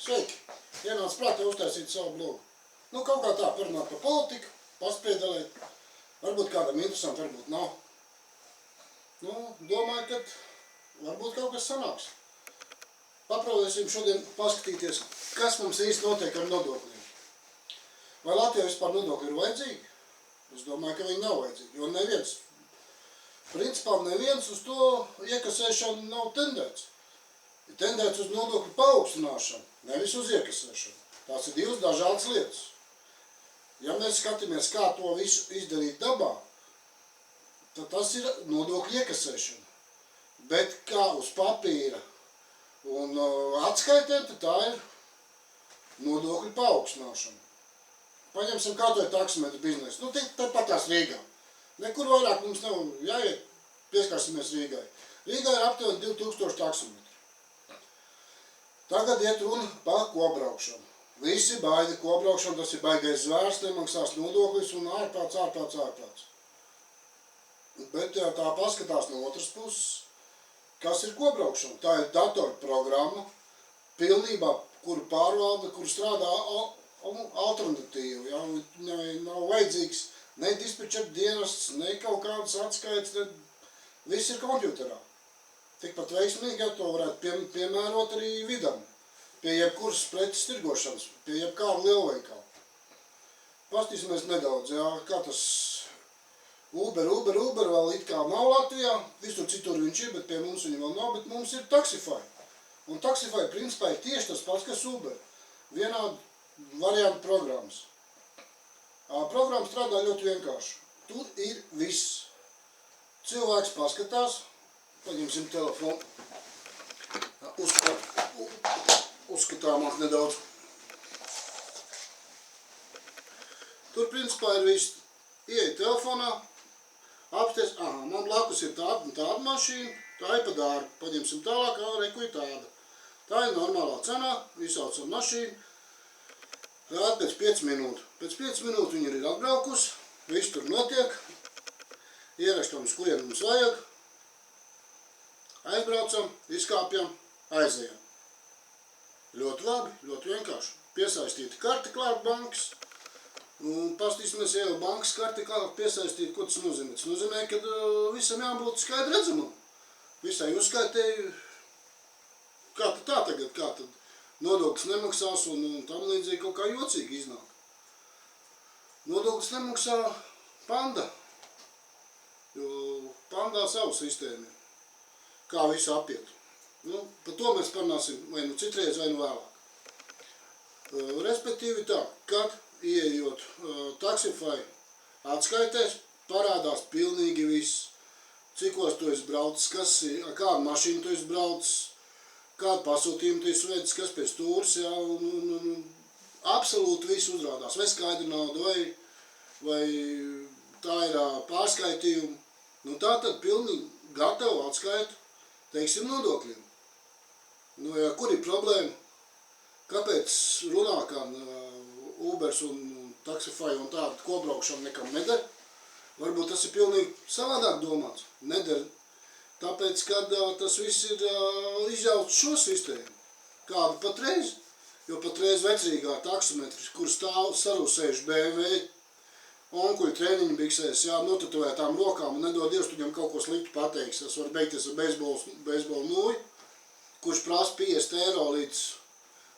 Sveiki! Ienāc prātā uztaisīt savu blogu. Nu, kaut kā tā parunāt par politiku, paspiedelēt. Varbūt kādam interesanti, varbūt nav. Nu, domāju, ka varbūt kaut kas sanāks. Paprobēsim šodien paskatīties, kas mums īsti notiek ar nodokļiem. Vai Latvijā vispār nodokļi ir vajadzīgi? Es domāju, ka viņi nav vajadzīgi, jo neviens uz to iekasēšanu nav tendēts. Ir tendēts uz nodokļu paaugstināšanu, nevis uz iekasēšanu. Tās ir divas dažādas lietas. Ja mēs skatāmies, kā to visu izdarīt dabā, tad tas ir nodokļu iekasēšana. Bet kā uz papīra un atskaitēm, tad tā ir nodokļu paaugstināšana. Paņemsim, kā to ir taksometru biznesu. Nu, tāpat tās Rīgā. Nekur vairāk mums nav jāiet, pieskarsimies Rīgai. Rīgā ir aptuveni 2000 taksometri. Tagad iet runa par kobraukšanu. Visi baida kobraukšanu, tas ir baigais zvērs, nemaksās nodokļus un ārprāts. Bet tā paskatās no otras puses, kas ir kobraukšana. Tā ir datorprogramma, pilnībā, kuru pārvalda, kuru strādā alternatīvi. Ja? Nav vajadzīgs ne dispečera dienests, ne kaut kādas atskaites, viss ir kompjuterā. Tikpat veiksmīgi, ja to varētu piemērot arī vidam, pie jebkuras preces tirgošanas, pie jebkāda lielveikala. Pastīsimies nedaudz, ja, kā tas Uber vēl it kā nav Latvijā, visur citur viņš ir, bet pie mums viņa vēl nav, bet mums ir Taxify. Un Taxify principā ir tieši tas pats, kas Uber. Vienādi variantu programmas. Programma strādā ļoti vienkārši. Tur ir viss. Cilvēks paskatās, paņemsim telefonu, uzskatāmāk nedaudz. Tur principā ir viss. Ieej telefonā, apsties, man blakus ir tāda mašīna, tā ir pa dārgu. Paņemsim tālāk, reku ir tāda. Tā ir normālā cenā, izsaucam mašīnu. Rād pēc 5 minūtu. Pēc 5 minūtu viņi ir atbraukusi, viss tur notiek. Ierakstam, uz kurien mums vajag. Aizbraucam, izkāpjam, aizejam. Ļoti labi, ļoti vienkārši. Piesaistīta karte klāt bankas. Un pastīsimies, ja jau bankas karte klāt piesaistīt, ko tas nozīmē? Tas nozīmē, ka visam jābūt skaidri redzamam. Visai uzskaitēji, kā tad tā tagad, kā tad nodoklis nemaksās un tam līdzīgi kaut kā jocīgi iznāk. Nodoklis nemaksā Panda, jo Pandā savu sistēmu, kā visu apiet. Nu, par to mēs parunāsim vai nu citreiz, vai nu vēlāk. Respektīvi tā, kad ieejot Taxify atskaitēs, parādās pilnīgi viss. Cikos tu esi braucis, kādu mašīnu tu esi braucis, kādu pasūtījumu tu esi veicis, kas pie stūras, jā, un absolūti viss uzrādās. Vai skaidra nauda, vai tā ir pārskaitījuma. Nu tā tad pilnīgi gatavu atskaitu, teiksim, nodokļiem. Nu, ja kur ir problēma? Kāpēc runā, kā Ubers un Taxify un tāda kobraukšana nekam neder? Varbūt tas ir pilnīgi savādāk domāts. Neder. Tāpēc, kad tas viss ir izjauts šo sistēmu, kādu patreiz, jo patreiz vecrīgā taksometri, kur stāv sarūsējuši BMW, onkuļu treniņu biksēs, jā, notatuvētām rokām un nedod Dievs, tu viņam kaut ko sliktu pateiks. Tas var beigties ar beisbolu nūju, kurš prasa 50 eiro līdz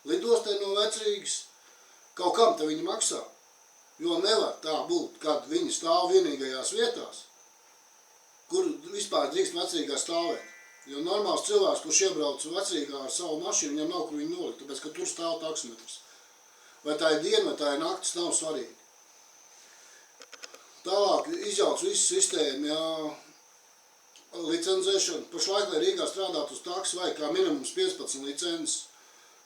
lidostai no vecrīgas. Kaut kam te viņi maksā, jo nevar tā būt, kad viņi stāv vienīgajās vietās, kur vispār drīkst vecrīgā stāvēt. Jo normāls cilvēks, kurš iebrauc vecrīgā ar savu mašīnu, viņam nav, kur viņu nolikt, tāpēc, ka tur stāv taksometrs. Vai tā ir diena, vai tā ir naktis, nav svarīgi. Tālāk izjauc visu sistēmu, jā, licenzēšanu. Pašlaik, lai Rīgā strādāt uz taksi, vajag kā minimums 15 licences.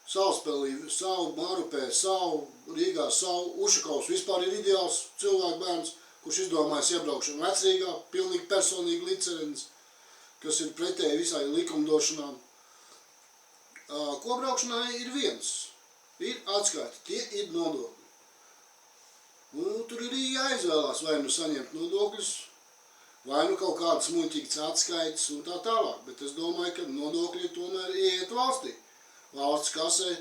Salaspēlī, savu Marupē, savu Rīgā, savu Ušakovs. Vispār ir ideāls cilvēku bērns, kurš izdomājas iebraukšanu vecrīgā, pilnīgi personīgi licences, kas ir pretēji visai likumdošanām. Kobraukšanai ir viens, ir atskaita, tie ir nodokļi. Nu, tur ir jāizvēlās, vai nu saņemt nodokļus, vai nu kaut kādas muļķīgas atskaites un tā tālāk. Bet es domāju, ka nodokļi tomēr ieiet valstī. Valsts kasē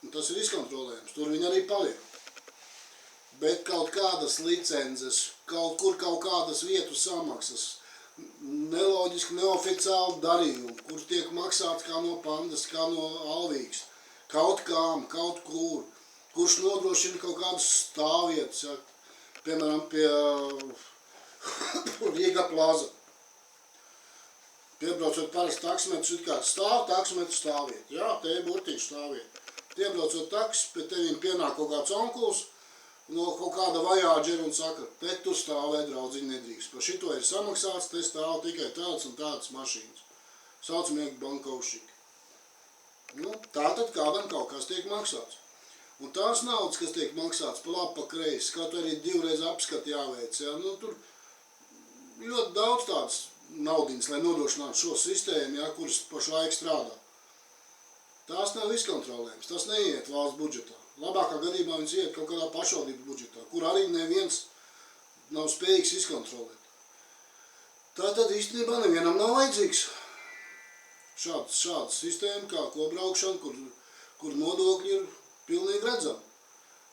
Un tas ir izkontrolējams, tur viņi arī paliek. Bet kaut kādas licences, kaut kur kaut kādas vietu samaksas, neloģiski, neoficiāli darījumi, kur tiek maksāts kā no pandas, kā no alvīgas, kaut kām, kaut kur, kurš nodrošina kaut kādas stāvvietas, ja, piemēram, pie Rīga plaza. Piebraucot parasti taksometrs, it kā taksometru stāvvieta, jā, te ir burtiņš stāvvieta. Piebraucot taks, pie tevīm pienāk kaut kāds onkuls, no kaut kāda vajāģera un saka, te tur stāvēt, draudziņi, nedrīkst. Par šito ir samaksāts, te stāv tikai tāds un tāds mašīnas. Saucamieki bankovšiki. Nu, tātad kādam kaut kas tiek maksāts. Un tās naudas, kas tiek maksāts pa labi, pa kreisi, kaut arī 2 reizi apskati jāveic, ja, nu, tur ļoti daudz tāds naudiņas, lai nodrošinātu šo sistēmu, ja, kuras pašlaik strādā. Tās nav izkontrolējums, tas neiet valsts budžetā. Labākā gadījumā viņas iet kaut kādā pašvaldības budžetā, kur arī neviens nav spējīgs izkontrolēt. Tātad īstenībā nevienam nav vajadzīgs šāda sistēma kā kobraukšana, kur nodokļi ir pilnīgi redzami.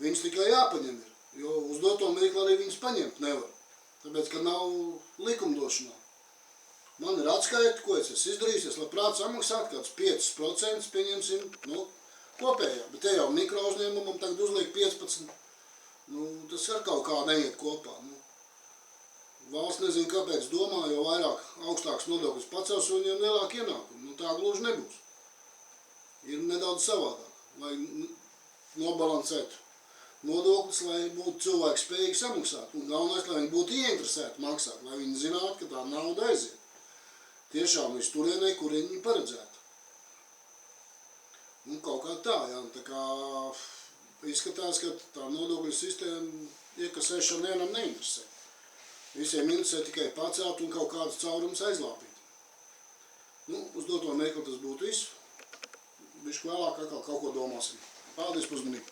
Viņas tikai jāpaņem ir, jo uz doto mirkli arī viņas paņemt nevar, tāpēc, ka nav likumdošanā. Man ir atskaita, ko es esmu izdarījis, es labprāt samaksātu kāds 5%, pieņemsim, nu, kopējā, bet te jau mikro uzņēmumam tagad uzliek 15, nu, tas ar kaut kā neiet kopā, nu. Valsts nezinu, kāpēc domā, jo vairāk augstāks nodoklis pacels, viņiem lielāk ienākumi, nu, tā gluži nebūs. Ir nedaudz savādāk, lai nobalansētu nodoklis, lai būtu cilvēki spējīgi samaksāt, un galvenais, lai viņi būtu ieinteresēti maksāt, lai viņi zinātu, ka tā nauda aiziet. Tiešām līdz turienei, kur viņi paredzētu. Un kaut kā tā, jā, tā kā izskatās, ka tā nodokļu sistēma iekasēšana nevienam neinteresē. Visiem interesē tikai pacelt un kaut kādas caurumus aizlāpīt. Nu, uz doto mirkli tas būtu viss. Bišķi vēlāk atkal kaut ko domāsim. Paldies par uzmanību!